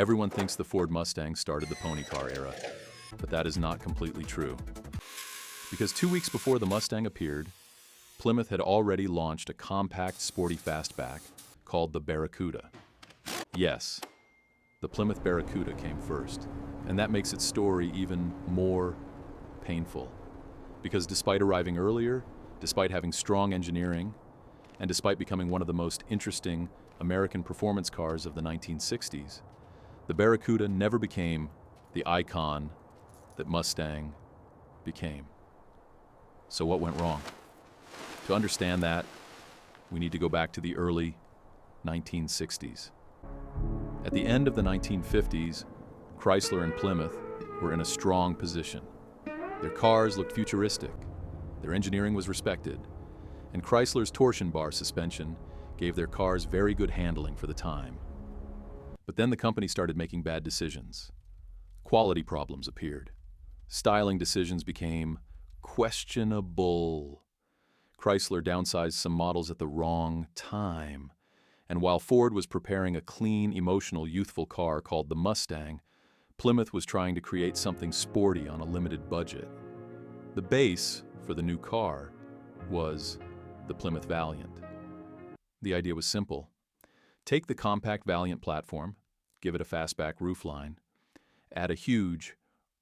Everyone thinks the Ford Mustang started the pony car era, but that is not completely true. Because 2 weeks before the Mustang appeared, Plymouth had already launched a compact, sporty fastback called the Barracuda. Yes, the Plymouth Barracuda came first, and that makes its story even more painful. Because despite arriving earlier, despite having strong engineering, and despite becoming one of the most interesting American performance cars of the 1960s, the Barracuda never became the icon that Mustang became. So what went wrong? To understand that, we need to go back to the early 1960s. At the end of the 1950s, Chrysler and Plymouth were in a strong position. Their cars looked futuristic, their engineering was respected, and Chrysler's torsion bar suspension gave their cars very good handling for the time. But then the company started making bad decisions. Quality problems appeared. Styling decisions became questionable. Chrysler downsized some models at the wrong time. And while Ford was preparing a clean, emotional, youthful car called the Mustang, Plymouth was trying to create something sporty on a limited budget. The base for the new car was the Plymouth Valiant. The idea was simple. Take the compact Valiant platform, give it a fastback roofline, add a huge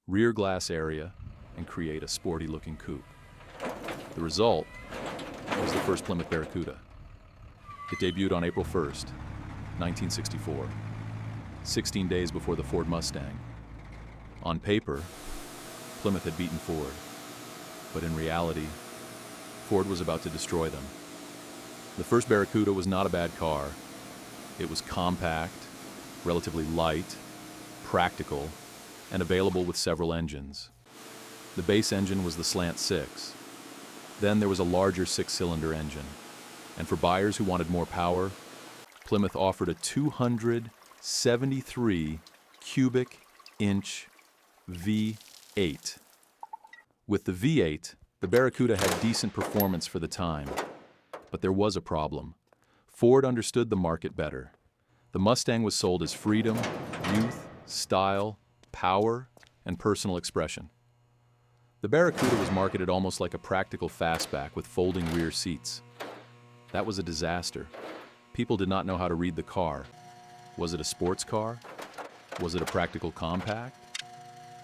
rear glass area, and create a sporty-looking coupe. The result was the first Plymouth Barracuda. It debuted on April 1st, 1964, 16 days before the Ford Mustang. On paper, Plymouth had beaten Ford, but in reality, Ford was about to destroy them. The first Barracuda was not a bad car. It was compact, relatively light, practical, and available with several engines. The base engine was the Slant 6. Then there was a larger 6-cylinder engine. And for buyers who wanted more power, Plymouth offered a 273 cubic inch V8. With the V8, the Barracuda had decent performance for the time. But there was a problem. Ford understood the market better. The Mustang was sold as freedom, youth, style, power, and personal expression. The Barracuda was marketed almost like a practical fastback with folding rear seats. That was a disaster. People did not know how to read the car. Was it a sports car? Was it a practical compact?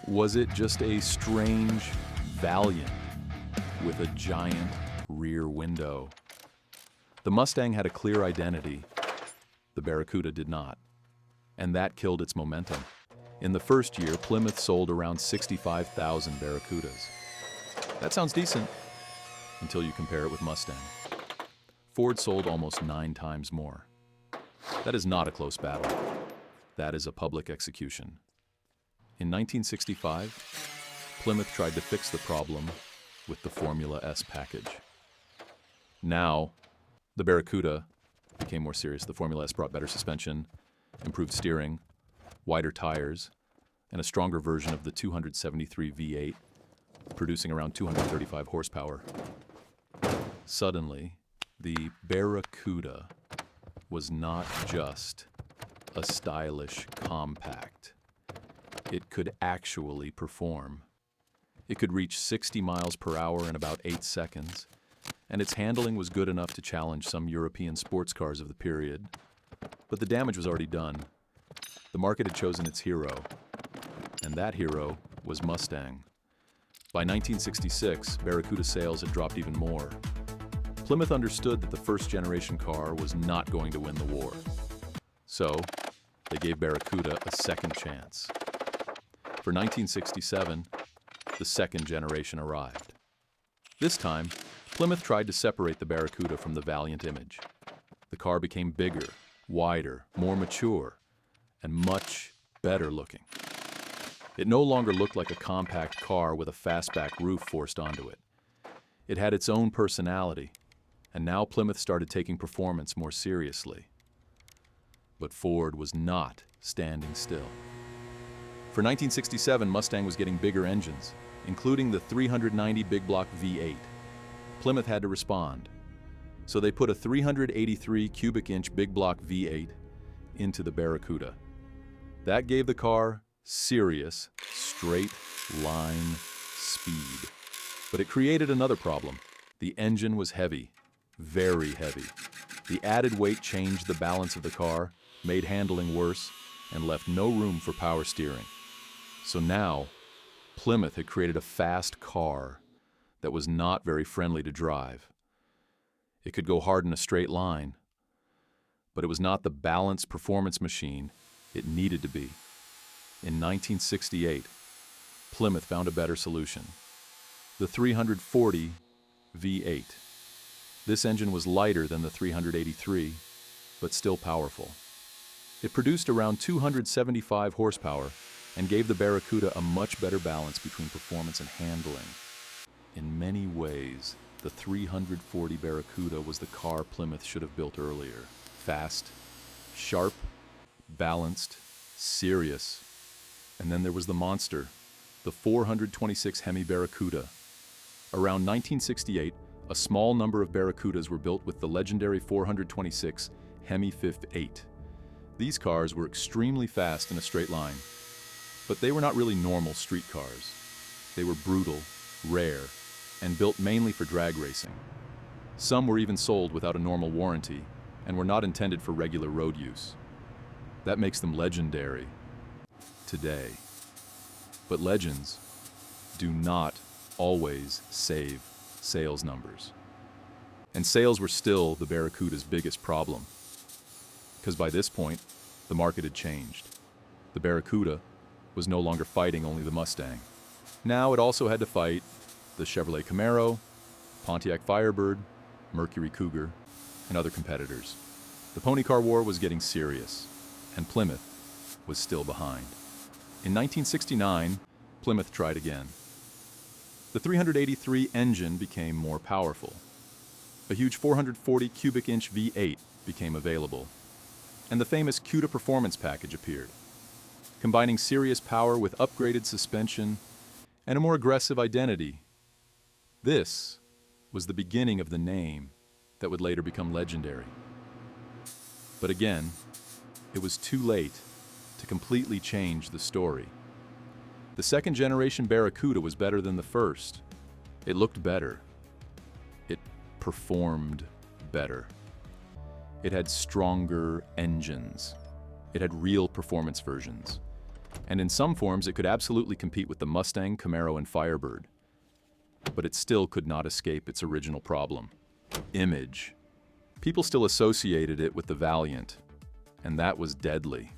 Was it just a strange Valiant with a giant rear window? The Mustang had a clear identity. The Barracuda did not. And that killed its momentum. In the first year, Plymouth sold around 65,000 Barracudas. That sounds decent, until you compare it with Mustang. Ford sold almost 9 times more. That is not a close battle. That is a public execution. In 1965, Plymouth tried to fix the problem with the Formula S package. Now, the Barracuda became more serious. The Formula S brought better suspension, improved steering, wider tires, and a stronger version of the 273 V8, producing around 235 horsepower. Suddenly, the Barracuda was not just a stylish compact. It could actually perform. It could reach 60 miles per hour in about 8 seconds, and its handling was good enough to challenge some European sports cars of the period. But the damage was already done. The market had chosen its hero, and that hero was Mustang. By 1966, Barracuda sales had dropped even more. Plymouth understood that the first-generation car was not going to win the war. So, they gave Barracuda a second chance. For 1967, the second generation arrived. This time, Plymouth tried to separate the Barracuda from the Valiant image. The car became bigger, wider, more mature, and much better looking. It no longer looked like a compact car with a fastback roof forced onto it. It had its own personality, and now Plymouth started taking performance more seriously. But Ford was not standing still. For 1967, Mustang was getting bigger engines, including the 390 big block V8. Plymouth had to respond. So they put a 383 cubic inch big block V8 into the Barracuda. That gave the car serious, straight-line speed. But it created another problem. The engine was heavy, very heavy. The added weight changed the balance of the car, made handling worse, and left no room for power steering. So now, Plymouth had created a fast car that was not very friendly to drive. It could go hard in a straight line, but it was not the balanced performance machine it needed to be. In 1968, Plymouth found a better solution. The 340 V8. This engine was lighter than the 383, but still powerful. It produced around 275 horsepower and gave the Barracuda a much better balance between performance and handling. In many ways, the 340 Barracuda was the car Plymouth should have built earlier. Fast, sharp, balanced, serious. And then there was the monster, the 426 Hemi Barracuda. Around 1968, a small number of Barracudas were built with the legendary 426 Hemi 8. These cars were extremely fast in a straight line, but they were not really normal street cars. They were brutal, rare, and built mainly for drag racing. Some were even sold without a normal warranty and were not intended for regular road use. That makes them legendary today. But legends do not always save sales numbers. And sales were still the Barracuda's biggest problem, because by this point, the market had changed. The Barracuda was no longer fighting only the Mustang. Now it also had to fight the Chevrolet Camaro, Pontiac Firebird, Mercury Cougar, and other competitors. The pony car war was getting serious, and Plymouth was still behind. In 1969, Plymouth tried again. The 383 engine became more powerful. A huge 440 cubic inch V8 became available, and the famous Cuda performance package appeared, combining serious power with upgraded suspension and a more aggressive identity. This was the beginning of the name that would later become legendary. But again, it was too late to completely change the story. The second generation Barracuda was better than the first. It looked better. It performed better. It had stronger engines. It had real performance versions. And in some forms, it could absolutely compete with the Mustang, Camaro, and Firebird. But it still could not escape its original problem: image. People still associated it with the Valiant, and that was deadly.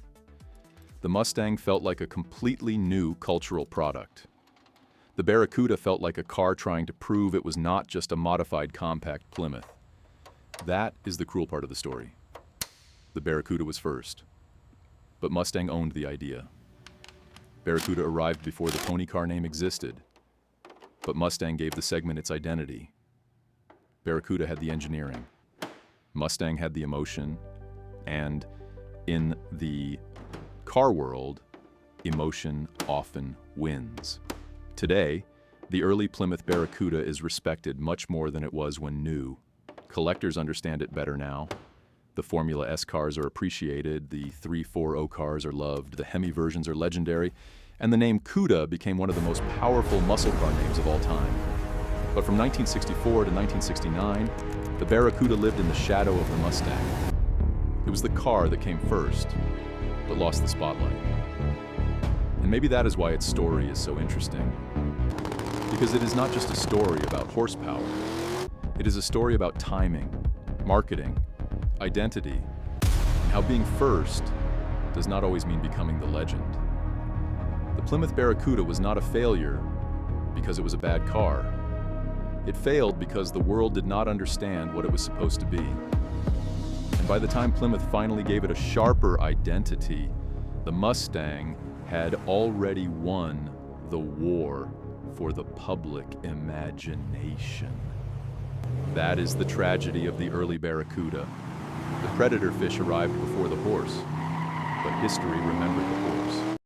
The Mustang felt like a completely new cultural product. The Barracuda felt like a car trying to prove it was not just a modified compact Plymouth. That is the cruel part of the story. The Barracuda was first, but Mustang owned the idea. Barracuda arrived before the pony car name existed, but Mustang gave the segment its identity. Barracuda had the engineering. Mustang had the emotion, and in the car world, emotion often wins. Today, the early Plymouth Barracuda is respected much more than it was when new. Collectors understand it better now. The Formula S cars are appreciated, the 340 cars are loved, the Hemi versions are legendary, and the name Cuda became one of the most powerful muscle car names of all time. But from 1964 to 1969, the Barracuda lived in the shadow of the Mustang. It was the car that came first, but lost the spotlight. And maybe that is why its story is so interesting. Because it is not just a story about horsepower. It is a story about timing, marketing, identity, and how being first does not always mean becoming the legend. The Plymouth Barracuda was not a failure because it was a bad car. It failed because the world did not understand what it was supposed to be. By the time Plymouth finally gave it a sharper identity, the Mustang had already won the war for the public imagination. That is the tragedy of the early Barracuda. The predator fish arrived before the horse, but history remembered the horse.